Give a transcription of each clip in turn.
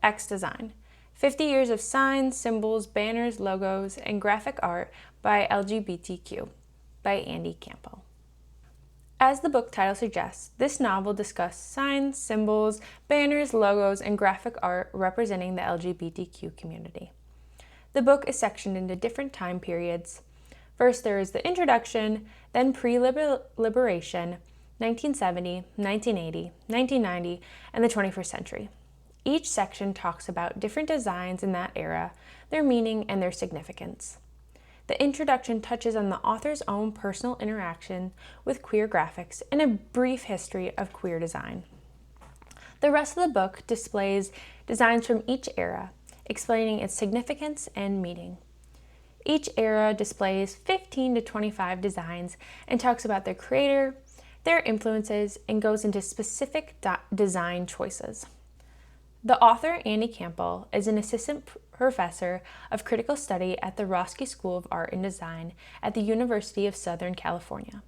X Design, 50 Years of Signs, Symbols, Banners, Logos, and Graphic Art by LGBTQ by Andy Campbell. As the book title suggests, this novel discusses signs, symbols, banners, logos, and graphic art representing the LGBTQ community. The book is sectioned into different time periods. First, there is the introduction, then pre-liberation, 1970, 1980, 1990, and the 21st century. Each section talks about different designs in that era, their meaning, and their significance. The introduction touches on the author's own personal interaction with queer graphics and a brief history of queer design. The rest of the book displays designs from each era, explaining its significance and meaning. Each era displays 15 to 25 designs and talks about their creator, their influences, and goes into specific design choices. The author, Andy Campbell, is an assistant professor of critical study at the Roski School of Art and Design at the University of Southern California.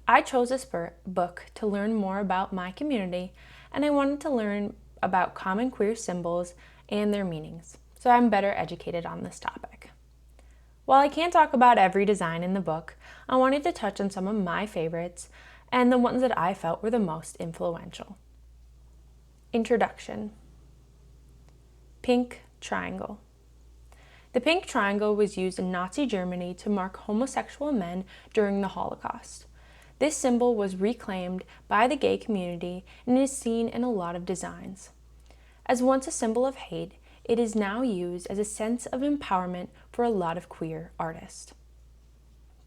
I chose this book to learn more about my community, and I wanted to learn about common queer symbols and their meanings, so I'm better educated on this topic. While I can't talk about every design in the book, I wanted to touch on some of my favorites and the ones that I felt were the most influential. Introduction. Pink triangle. The pink triangle was used in Nazi Germany to mark homosexual men during the Holocaust. This symbol was reclaimed by the gay community and is seen in a lot of designs. As once a symbol of hate, it is now used as a sense of empowerment for a lot of queer artists.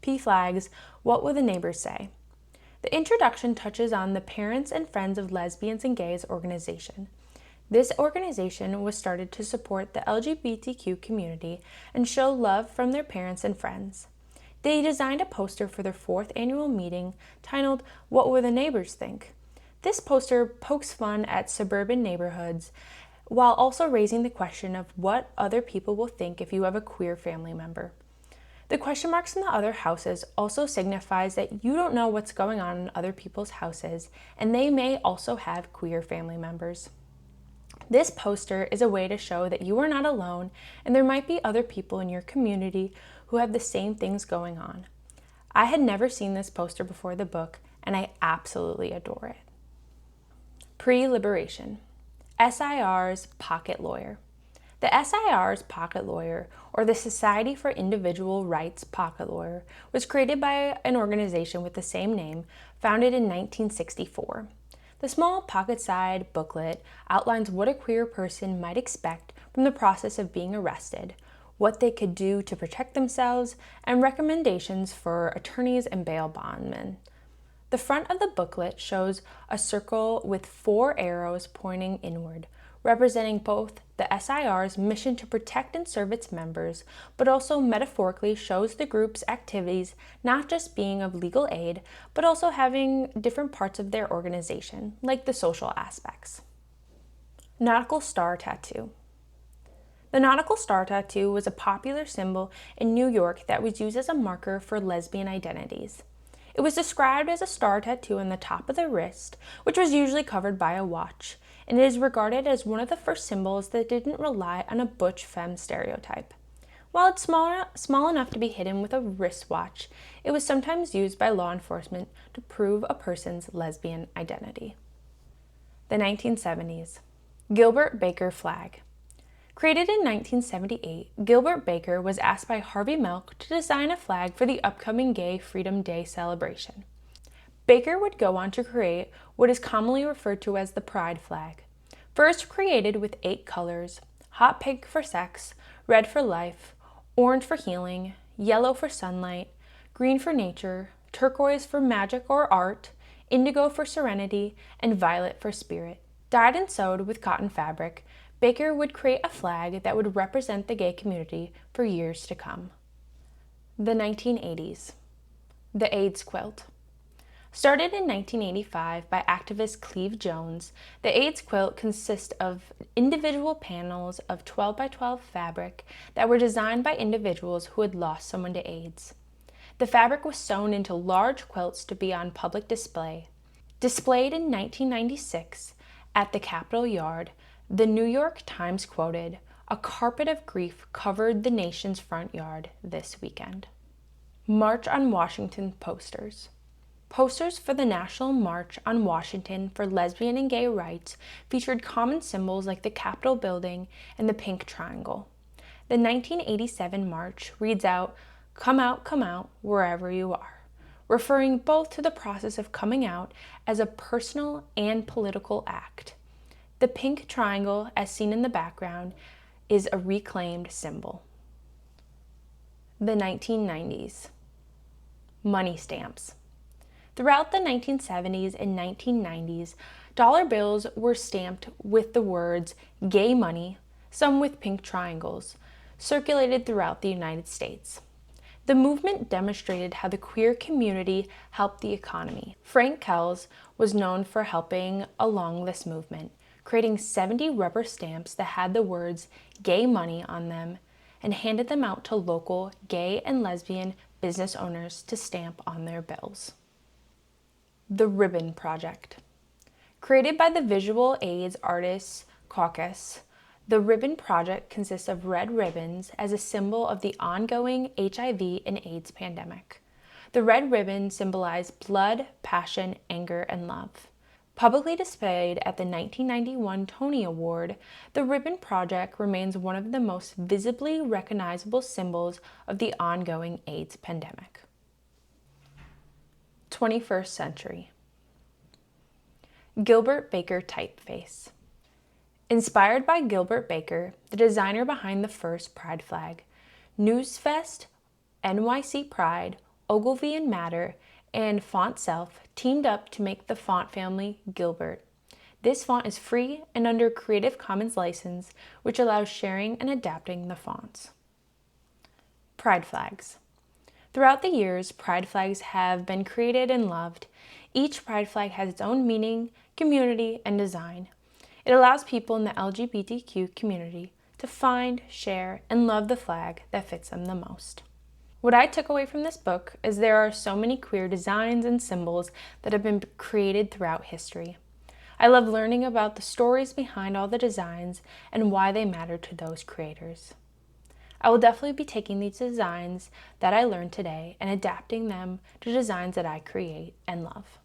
P flags, what will the neighbors say? The introduction touches on the Parents and Friends of Lesbians and Gays organization. This organization was started to support the LGBTQ community and show love from their parents and friends. They designed a poster for their 4th annual meeting titled, What Will the Neighbors Think? This poster pokes fun at suburban neighborhoods while also raising the question of what other people will think if you have a queer family member. The question marks in the other houses also signifies that you don't know what's going on in other people's houses, and they may also have queer family members. This poster is a way to show that you are not alone and there might be other people in your community who have the same things going on. I had never seen this poster before the book, and I absolutely adore it. Pre-liberation. SIR's Pocket Lawyer. The SIR's Pocket Lawyer, or the Society for Individual Rights Pocket Lawyer, was created by an organization with the same name, founded in 1964. The small pocket-sized booklet outlines what a queer person might expect from the process of being arrested, what they could do to protect themselves, and recommendations for attorneys and bail bondmen. The front of the booklet shows a circle with 4 arrows pointing inward, representing both the SIR's mission to protect and serve its members, but also metaphorically shows the group's activities not just being of legal aid, but also having different parts of their organization, like the social aspects. Nautical Star Tattoo. The nautical star tattoo was a popular symbol in New York that was used as a marker for lesbian identities. It was described as a star tattoo on the top of the wrist, which was usually covered by a watch, and it is regarded as one of the first symbols that didn't rely on a butch femme stereotype. While it's small enough to be hidden with a wristwatch, it was sometimes used by law enforcement to prove a person's lesbian identity. The 1970s. Gilbert Baker Flag. Created in 1978, Gilbert Baker was asked by Harvey Milk to design a flag for the upcoming Gay Freedom Day celebration. Baker would go on to create what is commonly referred to as the Pride flag. First created with 8 colors: hot pink for sex, red for life, orange for healing, yellow for sunlight, green for nature, turquoise for magic or art, indigo for serenity, and violet for spirit. Dyed and sewed with cotton fabric, Baker would create a flag that would represent the gay community for years to come. The 1980s. The AIDS quilt. Started in 1985 by activist Cleve Jones, the AIDS quilt consists of individual panels of 12 by 12 fabric that were designed by individuals who had lost someone to AIDS. The fabric was sewn into large quilts to be on public display. Displayed in 1996 at the Capitol Yard, The New York Times quoted, "A carpet of grief covered the nation's front yard this weekend." March on Washington posters. Posters for the National March on Washington for Lesbian and Gay Rights featured common symbols like the Capitol building and the pink triangle. The 1987 march reads out, come out, wherever you are," referring both to the process of coming out as a personal and political act. The pink triangle, as seen in the background, is a reclaimed symbol. The 1990s. Money stamps. Throughout the 1970s and 1990s, dollar bills were stamped with the words "gay money," some with pink triangles, circulated throughout the United States. The movement demonstrated how the queer community helped the economy. Frank Kells was known for helping along this movement, creating 70 rubber stamps that had the words "gay money" on them and handed them out to local gay and lesbian business owners to stamp on their bills. The Ribbon Project. Created by the Visual AIDS Artists Caucus, the Ribbon Project consists of red ribbons as a symbol of the ongoing HIV and AIDS pandemic. The red ribbons symbolize blood, passion, anger, and love. Publicly displayed at the 1991 Tony Award, the Ribbon Project remains one of the most visibly recognizable symbols of the ongoing AIDS pandemic. 21st century. Gilbert Baker typeface. Inspired by Gilbert Baker, the designer behind the first Pride flag, Newsfest, NYC Pride, Ogilvy and Matter, and Font Self teamed up to make the font family Gilbert. This font is free and under Creative Commons license, which allows sharing and adapting the fonts. Pride flags. Throughout the years, Pride flags have been created and loved. Each Pride flag has its own meaning, community, and design. It allows people in the LGBTQ community to find, share, and love the flag that fits them the most. What I took away from this book is there are so many queer designs and symbols that have been created throughout history. I love learning about the stories behind all the designs and why they matter to those creators. I will definitely be taking these designs that I learned today and adapting them to designs that I create and love.